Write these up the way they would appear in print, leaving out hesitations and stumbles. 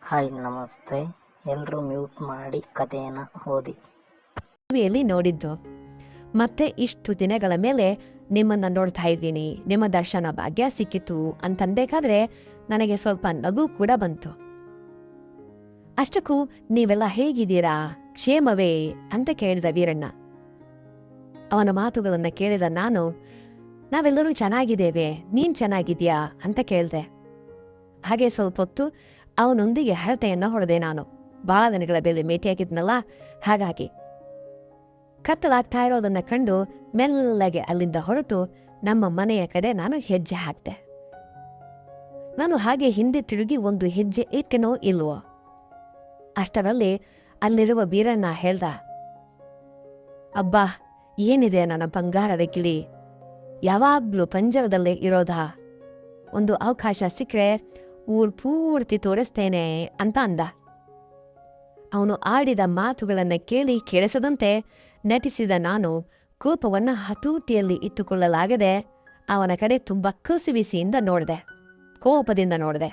Hi ನಮಸ್ತೆ. ಎಲ್ಲರೂ mute ಮಾಡಿ ಕಥೆಯನ್ನು ಓದಿ. ಟಿವಿಯಲ್ಲಿ ನೋಡಿದ್ದು. ಮತ್ತೆ ಇಷ್ಟು ದಿನಗಳ ಮೇಲೆ ನಿಮ್ಮನ್ನ ನೋಡ್ತಾ ಇದ್ದೀನಿ, ನಿಮ್ಮ ದರ್ಶನ ಭಾಗ್ಯ ಸಿಕ್ಕಿತು ಅಂತನ್ಬೇಕಾದ್ರೆ ನನಗೆ ಸ್ವಲ್ಪ ನಗು ಕೂಡ ಬಂತು. ಅಷ್ಟಕ್ಕೂ ನೀವೆಲ್ಲ ಹೇಗಿದ್ದೀರಾ, ಕ್ಷೇಮವೇ ಅಂತ ಕೇಳಿದ ವೀರಣ್ಣ. ಅವನ ಮಾತುಗಳನ್ನ ಕೇಳಿದ ನಾನು, ನಾವೆಲ್ಲರೂ ಚೆನ್ನಾಗಿದ್ದೇವೆ, ನೀನ್ ಚೆನ್ನಾಗಿದ್ಯಾ ಅಂತ ಕೇಳಿದೆ. ಹಾಗೆ ಸ್ವಲ್ಪ ಹೊತ್ತು ಅವನೊಂದಿಗೆ ಹರಟೆಯನ್ನ ಹೊಡೆದೆ. ನಾನು ಬಹಳ ದಿನಗಳ ಬೆಲೆ ಭೇಟಿಯಾಗಿದ್ನಲ್ಲ, ಹಾಗಾಗಿ ಕತ್ತಲಾಗ್ತಾ ಇರೋದನ್ನ ಕಂಡು ಮೆಲ್ಲಗೆ ಅಲ್ಲಿಂದ ಹೊರಟು ನಮ್ಮ ಮನೆಯ ಕಡೆ ನಾನು ಹೆಜ್ಜೆ ಹಾಕ್ದೆ. ನಾನು ಹಾಗೆ ಹಿಂದೆ ತಿರುಗಿ ಒಂದು ಹೆಜ್ಜೆ ಇಟ್ಟೆನೋ ಇಲ್ವೋ ಅಷ್ಟರಲ್ಲಿ ಅಲ್ಲಿರುವ ವೀರಣ್ಣ ಹೇಳ್ದ, ಅಬ್ಬಾ ಏನಿದೆ ನನ್ನ ಬಂಗಾರದ ಗಿಳಿ, ಯಾವಾಗ್ಲೂ ಪಂಜರದಲ್ಲೇ ಇರೋದಾ, ಒಂದು ಅವಕಾಶ ಸಿಕ್ಕರೆ ಊರ್ ಪೂರ್ತಿ ತೋರಿಸ್ತೇನೆ ಅಂತ ಅಂದ. ಅವನು ಆಡಿದ ಮಾತುಗಳನ್ನ ಕೇಳಿ ಕೇಳಿಸದಂತೆ ನಟಿಸಿದ ನಾನು ಕೋಪವನ್ನ ಹತೋಟಿಯಲ್ಲಿ ಇಟ್ಟುಕೊಳ್ಳಲಾಗದೆ ಅವನ ಕಡೆ ತುಂಬಾ ಕಸಿವಿಸಿಯಿಂದ ನೋಡಿದೆ, ಕೋಪದಿಂದ ನೋಡಿದೆ.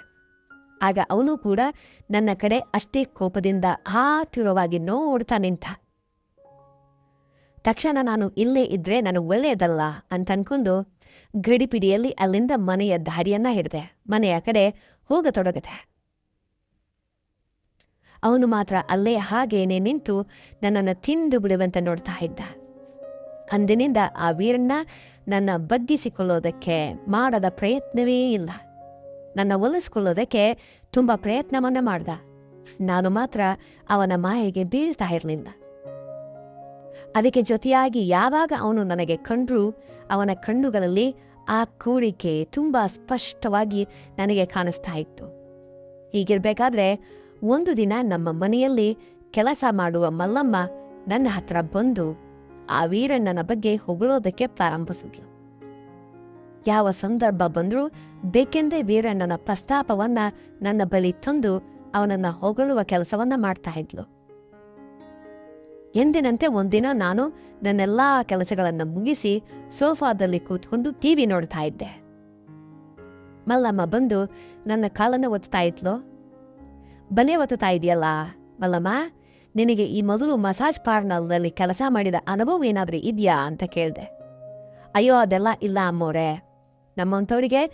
ಆಗ ಅವನು ಕೂಡ ನನ್ನ ಕಡೆ ಅಷ್ಟೇ ಕೋಪದಿಂದ ಆತುರವಾಗಿ ನೋಡ್ತಾ ನಿಂತ. ತಕ್ಷಣ ನಾನು ಇಲ್ಲೇ ಇದ್ರೆ ನನಗೆ ಒಳ್ಳೆಯದಲ್ಲ ಅಂತ ಅನ್ಕೊಂಡು ಗಡಿಪಿಡಿಯಲ್ಲಿ ಅಲ್ಲಿಂದ ಮನೆಯ ದಾರಿಯನ್ನ ಹಿಡಿದೆ, ಮನೆಯ ಕಡೆ ಹೋಗತೊಡಗದೆ. ಅವನು ಮಾತ್ರ ಅಲ್ಲೇ ಹಾಗೇನೆ ನಿಂತು ನನ್ನನ್ನು ತಿಂದು ಬಿಡುವಂತೆ ನೋಡ್ತಾ ಇದ್ದ. ಅಂದಿನಿಂದ ಆ ವೀರಣ್ಣ ನನ್ನ ಬಗ್ಗಿಸಿಕೊಳ್ಳೋದಕ್ಕೆ ಮಾಡದ ಪ್ರಯತ್ನವೇ ಇಲ್ಲ. ನನ್ನ ಒಲಿಸ್ಕೊಳ್ಳೋದಕ್ಕೆ ತುಂಬ ಪ್ರಯತ್ನವನ್ನ ಮಾಡ್ದ. ನಾನು ಮಾತ್ರ ಅವನ ಮಾಯೆಗೆ ಬೀಳ್ತಾ ಇರಲಿಲ್ಲ. ಅದಕ್ಕೆ ಜೊತೆಯಾಗಿ ಯಾವಾಗ ಅವನು ನನಗೆ ಕಂಡ್ರೂ ಅವನ ಕಣ್ಣುಗಳಲ್ಲಿ ಆ ಕೋರಿಕೆ ತುಂಬಾ ಸ್ಪಷ್ಟವಾಗಿ ನನಗೆ ಕಾಣಿಸ್ತಾ ಇತ್ತು. ಹೀಗಿರ್ಬೇಕಾದ್ರೆ ಒಂದು ದಿನ ನಮ್ಮ ಮನೆಯಲ್ಲಿ ಕೆಲಸ ಮಾಡುವ ಮಲ್ಲಮ್ಮ ನನ್ನ ಹತ್ರ ಬಂದು ಆ ವೀರಣ್ಣನ ಬಗ್ಗೆ ಹೊಗಳೋದಕ್ಕೆ ಪ್ರಾರಂಭಿಸಿದ್ಲು. ಯಾವ ಸಂದರ್ಭ ಬಂದರೂ ಬೇಕೆಂದೇ ವೀರಣ್ಣನ ಪ್ರಸ್ತಾಪವನ್ನ ನನ್ನ ಬಳಿ ತಂದು ಅವನನ್ನ ಹೊಗಳುವ ಕೆಲಸವನ್ನ ಮಾಡ್ತಾ ಇದ್ಲು. ಎಂದಿನಂತೆ ಒಂದಿನ ನಾನು ನನ್ನೆಲ್ಲಾ ಕೆಲಸಗಳನ್ನ ಮುಗಿಸಿ ಸೋಫಾದಲ್ಲಿ ಕೂತ್ಕೊಂಡು ಟಿವಿ ನೋಡ್ತಾ ಇದ್ದೆ. ಮಲ್ಲಮ್ಮ ಬಂದು ನನ್ನ ಕಾಲನ್ನು ಒತ್ತಾ ಇದ್ಲು. ಬಲೆ ಒತ್ತುತ್ತಾ ಇದೆಯಲ್ಲ ಮಲ್ಲಮ್ಮ, ನಿನಗೆ ಈ ಮೊದಲು ಮಸಾಜ್ ಪಾರ್ಲರ್ನಲ್ಲಿ ಕೆಲಸ ಮಾಡಿದ ಅನುಭವ ಏನಾದ್ರೂ ಇದೆಯಾ ಅಂತ ಕೇಳಿದೆ. ಅಯ್ಯೋ ಅದೆಲ್ಲ ಇಲ್ಲ ಅಮ್ಮೋರೆ, ನಮ್ಮಂಥವ್ರಿಗೆ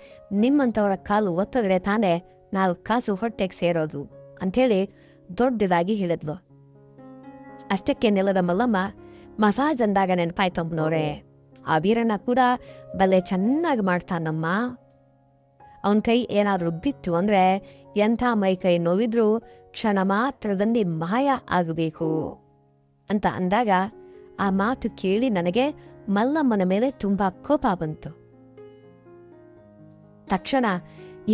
ನಿಮ್ಮಂಥವರ ಕಾಲು ಒತ್ತಿದ್ರೆ ತಾನೇ 4 ಕಾಸು ಹೊಟ್ಟೆಗೆ ಸೇರೋದು ಅಂಥೇಳಿ ದೊಡ್ಡದಾಗಿ ಹೇಳಿದ್ಲು. ಅಷ್ಟಕ್ಕೆ ನೆಲದ ಮಲ್ಲಮ್ಮ, ಮಸಾಜ್ ಅಂದಾಗ ನೆನಪಾಯ್ತಮ್ಮನೋರೆ, ಆ ವೀರಣ್ಣ ಕೂಡ ಬಲೆ ಚೆನ್ನಾಗಿ ಮಾಡ್ತಾನಮ್ಮ. ಅವನ ಕೈ ಏನಾದರೂ ಬಿತ್ತು ಅಂದ್ರೆ ಎಂಥ ಮೈ ಕೈ ನೋವಿದ್ರೂ ಕ್ಷಣ ಮಾತ್ರದಲ್ಲಿ ಮಾಯ ಆಗಬೇಕು ಅಂತ ಅಂದಾಗ ಆ ಮಾತು ಕೇಳಿ ನನಗೆ ಮಲ್ಲಮ್ಮನ ಮೇಲೆ ತುಂಬಾ ಕೋಪ ಬಂತು. ತಕ್ಷಣ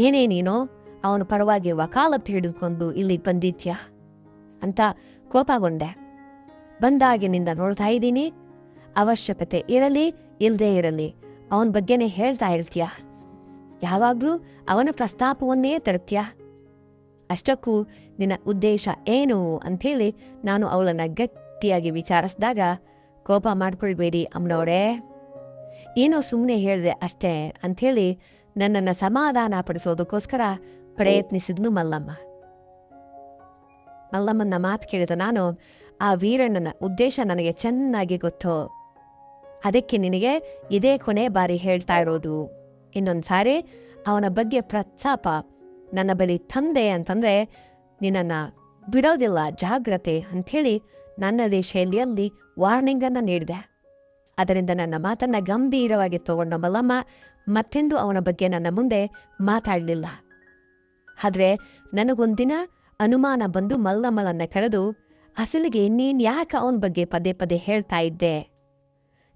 ಏನೇ ನೀನು ಅವನ ಪರವಾಗಿ ವಕಾಲತ್ ಹಿಡಿದುಕೊಂಡು ಇಲ್ಲಿಗೆ ಬಂದಿದ್ಯಾ ಅಂತ ಕೋಪಗೊಂಡೆ. ಬಂದಾಗಿನಿಂದ ನೋಡ್ತಾ ಇದ್ದೀನಿ, ಅವಶ್ಯಕತೆ ಇರಲಿ ಇಲ್ಲದೇ ಇರಲಿ ಅವನ ಬಗ್ಗೆನೇ ಹೇಳ್ತಾ ಇರ್ತೀಯ, ಯಾವಾಗ್ಲೂ ಅವನ ಪ್ರಸ್ತಾಪವನ್ನೇ ತರ್ತೀಯ. ಅಷ್ಟಕ್ಕೂ ನಿನ್ನ ಉದ್ದೇಶ ಏನು ಅಂಥೇಳಿ ನಾನು ಅವಳನ್ನ ಗಟ್ಟಿಯಾಗಿ ವಿಚಾರಿಸಿದಾಗ, ಕೋಪ ಮಾಡ್ಕೊಳ್ಬೇಡಿ ಅಮ್ಮನವರೇ, ಏನೋ ಸುಮ್ಮನೆ ಹೇಳಿದೆ ಅಷ್ಟೇ ಅಂಥೇಳಿ ನನ್ನನ್ನು ಸಮಾಧಾನ ಪಡಿಸೋದಕ್ಕೋಸ್ಕರ ಪ್ರಯತ್ನಿಸಿದ್ಲು ಮಲ್ಲಮ್ಮ. ಮಲ್ಲಮ್ಮನ ಮಾತು ಕೇಳಿದ ನಾನು, ಆ ವೀರಣ್ಣನ ಉದ್ದೇಶ ನನಗೆ ಚೆನ್ನಾಗಿ ಗೊತ್ತು, ಅದಕ್ಕೆ ನಿನಗೆ ಇದೇ ಕೊನೆ ಬಾರಿ ಹೇಳ್ತಾ ಇರೋದು. ಇನ್ನೊಂದ್ಸಾರಿ ಅವನ ಬಗ್ಗೆ ಪ್ರಸ್ತಾಪ ನನ್ನ ಬಳಿ ತಂದೆ ಅಂತಂದ್ರೆ ನಿನ್ನನ್ನ ಬಿಡೋದಿಲ್ಲ, ಜಾಗ್ರತೆ ಅಂಥೇಳಿ ನನ್ನದೇ ಶೈಲಿಯಲ್ಲಿ ವಾರ್ನಿಂಗ್ ಅನ್ನ ನೀಡಿದೆ. ಅದರಿಂದ ನನ್ನ ಮಾತನ್ನ ಗಂಭೀರವಾಗಿ ತಗೊಂಡ ಮಲ್ಲಮ್ಮ ಮತ್ತೆಂದು ಅವನ ಬಗ್ಗೆ ನನ್ನ ಮುಂದೆ ಮಾತಾಡಲಿಲ್ಲ. ಆದ್ರೆ ನನಗೊಂದಿನ ಅನುಮಾನ ಬಂದು ಮಲ್ಲಮ್ಮಳನ್ನ ಕರೆದು, ಅಸಲಿಗೆ ನೀನ್ ಯಾಕೆ ಅವನ ಬಗ್ಗೆ ಪದೇ ಪದೇ ಹೇಳ್ತಾ ಇದ್ದೆ,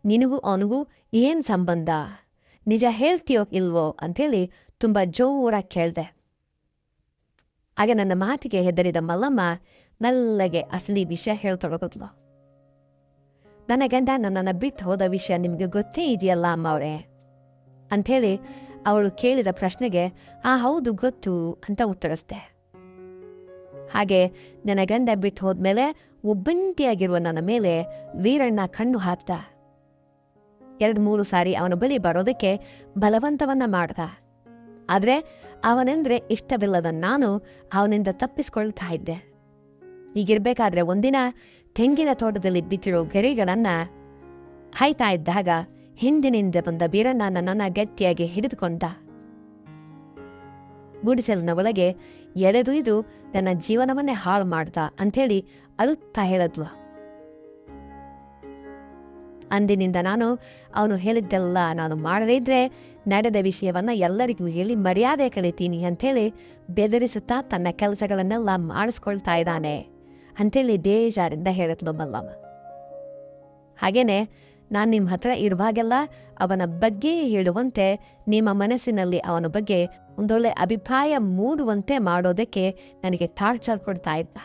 ನಿನಗೂ ಅವನಿಗೂ ಏನ್ ಸಂಬಂಧ, ನಿಜ ಹೇಳ್ತೀಯೋ ಇಲ್ವೋ ಅಂಥೇಳಿ ತುಂಬ ಜೋರಾಗಿ ಕೇಳ್ದೆ. ಆಗ ನನ್ನ ಮಾತಿಗೆ ಹೆದರಿದ ಮಲ್ಲಮ್ಮ ನಲ್ಲಗೆ ಅಸಲಿ ವಿಷಯ ಹೇಳ್ತೊಡಗಿದ್ಲು. ನನ್ನ ಗಂಡ ನನ್ನನ್ನು ಬಿಟ್ಟು ಹೋದ ವಿಷಯ ನಿಮಗೆ ಗೊತ್ತೇ ಇದೆಯಲ್ಲ ಅಮ್ಮವ್ರೆ ಅಂಥೇಳಿ ಅವಳು ಕೇಳಿದ ಪ್ರಶ್ನೆಗೆ ಹೌದು ಗೊತ್ತು ಅಂತ ಉತ್ತರಿಸ್ದೆ. ಹಾಗೆ ನನ್ನ ಗಂಡ ಬಿಟ್ಟು ಹೋದ್ಮೇಲೆ ಒಬ್ಬಂಟಿಯಾಗಿರುವ ನನ್ನ ಮೇಲೆ ವೀರಣ್ಣ ಕಣ್ಣು ಹಾಕ್ದ. 2-3 ಸಾರಿ ಅವನ ಬಳಿ ಬರೋದಕ್ಕೆ ಬಲವಂತವನ್ನ ಮಾಡ್ದ. ಆದ್ರೆ ಅವನೆಂದ್ರೆ ಇಷ್ಟವಿಲ್ಲದ ನಾನು ಅವನಿಂದ ತಪ್ಪಿಸ್ಕೊಳ್ತಾ ಇದ್ದೆ. ಹೀಗಿರ್ಬೇಕಾದ್ರೆ ಒಂದಿನ ತೆಂಗಿನ ತೋಟದಲ್ಲಿ ಬಿತ್ತಿರೋ ಗೆರೆಗಳನ್ನ ಹಾಯ್ತಾ ಇದ್ದಾಗ ಹಿಂದಿನಿಂದ ಬಂದ ಬೀರಣ್ಣ ನನ್ನನ್ನ ಗಟ್ಟಿಯಾಗಿ ಹಿಡಿದುಕೊಂಡ. ಗುಡಿಸಲಿನ ಒಳಗೆ ಎಳೆದೊಯ್ದು ನನ್ನ ಜೀವನವನ್ನೇ ಹಾಳು ಮಾಡ್ದ ಅಂಥೇಳಿ ಅಳುತ್ತಾ ಹೇಳಿದ್ಲು. ಅಂದಿನಿಂದ ನಾನು ಅವನು ಹೇಳಿದ್ದೆಲ್ಲ ನಾನು ಮಾಡದಿದ್ರೆ ನಡೆದ ವಿಷಯವನ್ನ ಎಲ್ಲರಿಗೂ ಹೇಳಿ ಮರ್ಯಾದೆ ಕಲಿತೀನಿ ಅಂಥೇಳಿ ಬೆದರಿಸುತ್ತಾ ತನ್ನ ಕೆಲಸಗಳನ್ನೆಲ್ಲ ಮಾಡಿಸ್ಕೊಳ್ತಾ ಇದ್ದಾನೆ ಅಂಥೇಳಿ ಬೇಜಾರಿಂದ ಹೇಳಿದ್ಲು ಮಲ್ಲಮ್ಮ. ಹಾಗೇನೆ ನಾನು ನಿಮ್ಮ ಹತ್ರ ಇರುವಾಗೆಲ್ಲ ಅವನ ಬಗ್ಗೆ ಹೇಳುವಂತೆ ನಿಮ್ಮ ಮನಸ್ಸಿನಲ್ಲಿ ಅವನ ಬಗ್ಗೆ ಒಂದೊಳ್ಳೆ ಅಭಿಪ್ರಾಯ ಮೂಡುವಂತೆ ಮಾಡೋದಕ್ಕೆ ನನಗೆ ಟಾರ್ಚರ್ ಕೊಡ್ತಾ ಇದ್ದ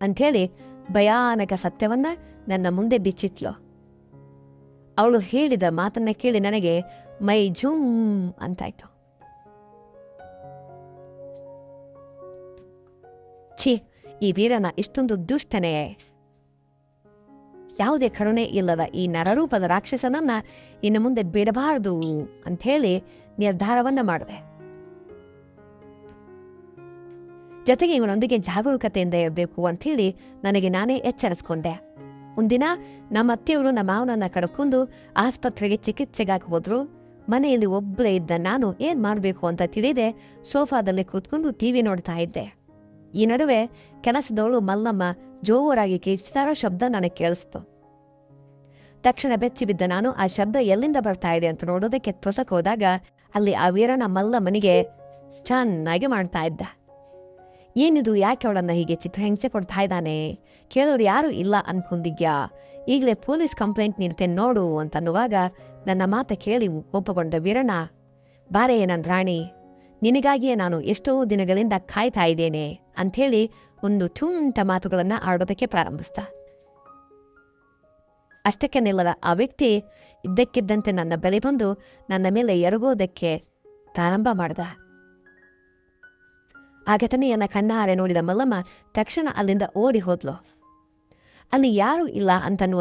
ಅಂಥೇಳಿ ಭಯಾನಕ ಸತ್ಯವನ್ನ ನನ್ನ ಮುಂದೆ ಬಿಚ್ಚಿಟ್ಲು. ಅವಳು ಹೇಳಿದ ಮಾತನ್ನ ಕೇಳಿ ನನಗೆ ಮೈ ಝುಮ್ ಅಂತಾಯ್ತು. ಛೀ, ಈ ವೀರನ ಇಷ್ಟೊಂದು ದುಷ್ಟನೇ, ಯಾವುದೇ ಕರುಣೆ ಇಲ್ಲದ ಈ ನರರೂಪದ ರಾಕ್ಷಸನನ್ನ ಇನ್ನು ಮುಂದೆ ಬಿಡಬಾರದು ಅಂಥೇಳಿ ನಿರ್ಧಾರವನ್ನ ಮಾಡಿದೆ. ಜೊತೆಗೆ ಇವನೊಂದಿಗೆ ಜಾಗರೂಕತೆಯಿಂದ ಇರಬೇಕು ಅಂಥೇಳಿ ನನಗೆ ನಾನೇ ಎಚ್ಚರಿಸ್ಕೊಂಡೆ. ಒಂದಿನ ನಮ್ಮ ಅತ್ತೆಯವರು ನಮ್ಮ ಮಾವನನ್ನ ಕರ್ಕೊಂಡು ಆಸ್ಪತ್ರೆಗೆ ಚಿಕಿತ್ಸೆಗಾಗಿ ಹೋದ್ರು. ಮನೆಯಲ್ಲಿ ಒಬ್ಬಳೇ ಇದ್ದ ನಾನು ಏನ್ ಮಾಡಬೇಕು ಅಂತ ತಿಳಿದೆ ಸೋಫಾದಲ್ಲಿ ಕೂತ್ಕೊಂಡು ಟಿವಿ ನೋಡ್ತಾ ಇದ್ದೆ. ಈ ನಡುವೆ ಕೆಲಸದವಳು ಮಲ್ಲಮ್ಮ ಜೋರಾಗಿ ಕಿಚ್ತಾರೋ ಶಬ್ದ ನನಗೆ ಕೇಳಿಸ್ತು. ತಕ್ಷಣ ಬೆಚ್ಚಿ ಬಿದ್ದ ನಾನು ಆ ಶಬ್ದ ಎಲ್ಲಿಂದ ಬರ್ತಾ ಇದೆ ಅಂತ ನೋಡೋದಕ್ಕೆ ತ್ವಸಕ್ಕೆ ಹೋದಾಗ ಅಲ್ಲಿ ಆ ವೀರನ ಮಲ್ಲಮ್ಮನಿಗೆ ಚೆನ್ನಾಗಿ ಮಾಡ್ತಾ ಇದ್ದ. ಏನಿದು, ಯಾಕೆ ಅವಳನ್ನ ಹೀಗೆ ಚಿತ್ರಹಿಂಸೆ ಕೊಡ್ತಾ ಇದ್ದಾನೆ, ಕೇಳೋರು ಯಾರು ಇಲ್ಲ ಅನ್ಕೊಂಡಿದ್ಯಾ, ಈಗಲೇ ಪೊಲೀಸ್ ಕಂಪ್ಲೇಂಟ್ ನೀಡ್ತೇನೆ ನೋಡು ಅಂತನ್ನುವಾಗ ನನ್ನ ಮಾತ ಕೇಳಿ ಕೋಪಗೊಂಡ ವೀರಣ್ಣ, ಬಾರೇ ನನ್ನ ರಾಣಿ, ನಿನಗಾಗಿಯೇ ನಾನು ಎಷ್ಟೋ ದಿನಗಳಿಂದ ಕಾಯ್ತಾ ಇದ್ದೇನೆ ಅಂಥೇಳಿ ಒಂದು ತುಂಟ ಮಾತುಗಳನ್ನ ಆಡೋದಕ್ಕೆ ಪ್ರಾರಂಭಿಸ್ತ. ಅಷ್ಟಕ್ಕೆ ನಿಲ್ಲದ ಆ ವ್ಯಕ್ತಿ ಇದ್ದಕ್ಕಿದ್ದಂತೆ ನನ್ನ ಬಳಿ ಬಂದು ನನ್ನ ಮೇಲೆ ಎರಗೋದಕ್ಕೆ ಪ್ರಾರಂಭ ಮಾಡ್ದ. ಆ ಘಟನೆಯನ್ನ ಕಣ್ಣಾರೆ ನೋಡಿದ ಮಲ್ಲಮ್ಮ ತಕ್ಷಣ ಅಲ್ಲಿಂದ ಓಡಿ ಹೋದ್ಲು. ಅಲ್ಲಿ ಯಾರೂ ಇಲ್ಲ ಅಂತನ್ನುವ